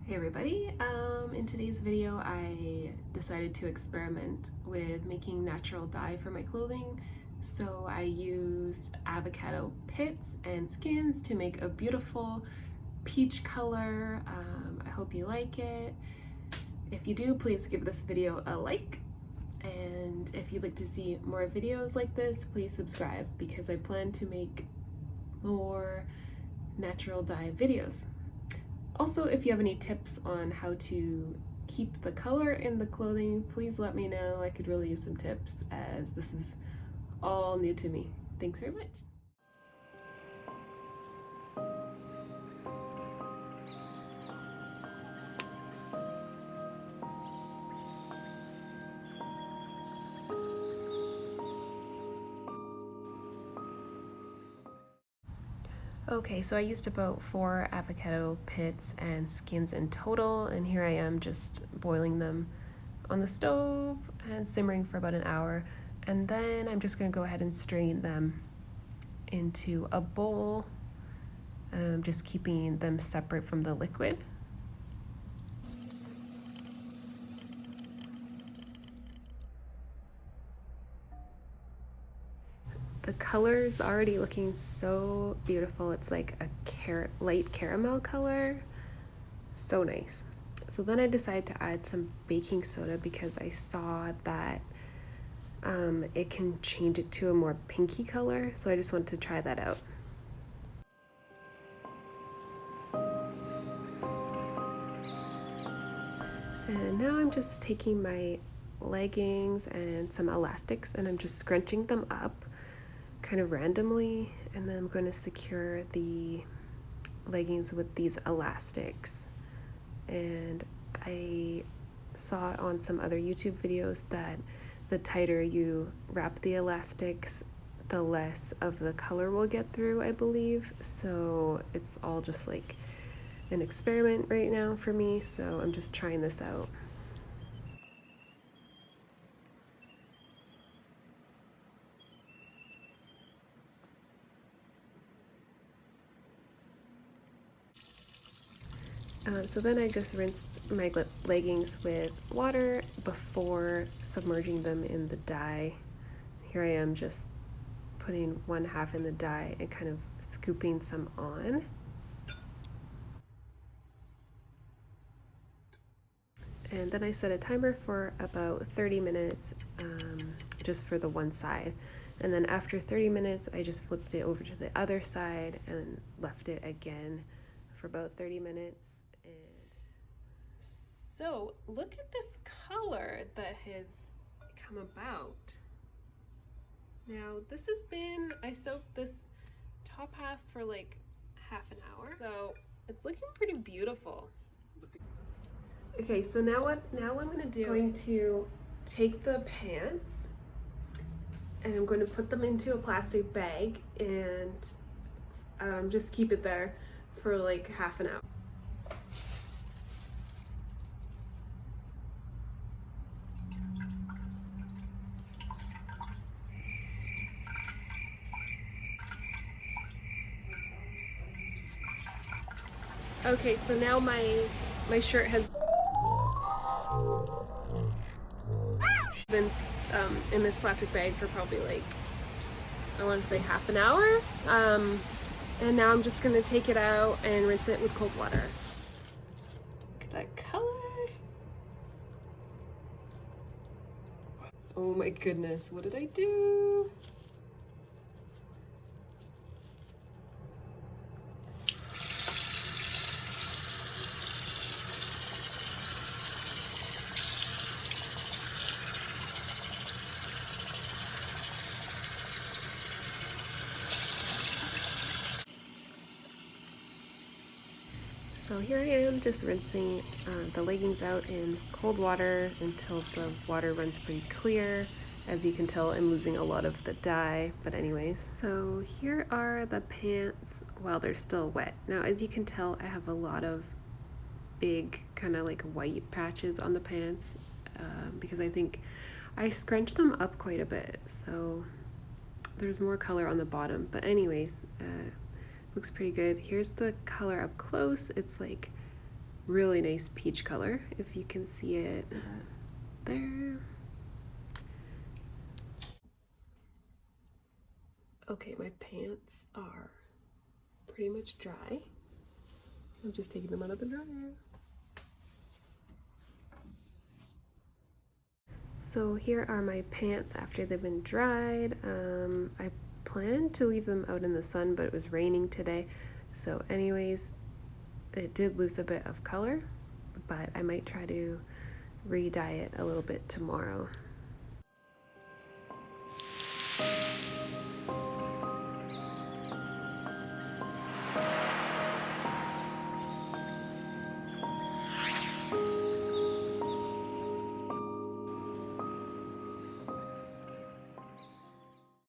Hey everybody, in today's video I decided to experiment with making natural dye for my clothing. So I used avocado pits and skins to make a beautiful peach color. I hope you like it. If you do, please give this video a like. And if you'd like to see more videos like this, please subscribe because I plan to make more natural dye videos. Also, if you have any tips on how to keep the color in the clothing, please let me know. I could really use some tips as this is all new to me. Thanks very much. Okay, so I used about 4 avocado pits and skins in total, and here I am just boiling them on the stove and simmering for about an hour. And then I'm just going to go ahead and strain them into a bowl, just keeping them separate from the liquid. The color's already looking so beautiful. It's like a light caramel color. So nice. So then I decided to add some baking soda because I saw that it can change it to a more pinky color. So I just want to try that out. And now I'm just taking my leggings and some elastics and I'm just scrunching them up kind of randomly, and then I'm going to secure the leggings with these elastics. And I saw on some other YouTube videos that the tighter you wrap the elastics, the less of the color will get through, I believe. So it's all just like an experiment right now for me, so I'm just trying this out. So then I just rinsed my leggings with water before submerging them in the dye. Here I am just putting 1/2 in the dye and kind of scooping some on. And then I set a timer for about 30 minutes just for the one side. And then after 30 minutes, I just flipped it over to the other side and left it again for about 30 minutes. And so look at this color that has come about. Now this has been, I soaked this top half for like half an hour, so it's looking pretty beautiful. Okay, so now what I'm gonna do, I'm going to take the pants and I'm going to put them into a plastic bag and just keep it there for like half an hour. Okay, so now my shirt has been in this plastic bag for probably like, I want to say half an hour. And now I'm just gonna take it out and rinse it with cold water. Look at that color. Oh my goodness, what did I do? So here I am just rinsing the leggings out in cold water until the water runs pretty clear. As you can tell, I'm losing a lot of the dye, but anyways. So here are the pants while they're still wet. Now, as you can tell, I have a lot of big kind of like white patches on the pants because I think I scrunched them up quite a bit. So there's more color on the bottom, but anyways, looks pretty good. Here's the color up close. It's like really nice peach color, if you can see it there. Okay, my pants are pretty much dry. I'm just taking them out of the dryer. So here are my pants after they've been dried. I planned to leave them out in the sun, but it was raining today. So anyways, it did lose a bit of color, but I might try to re-dye it a little bit tomorrow.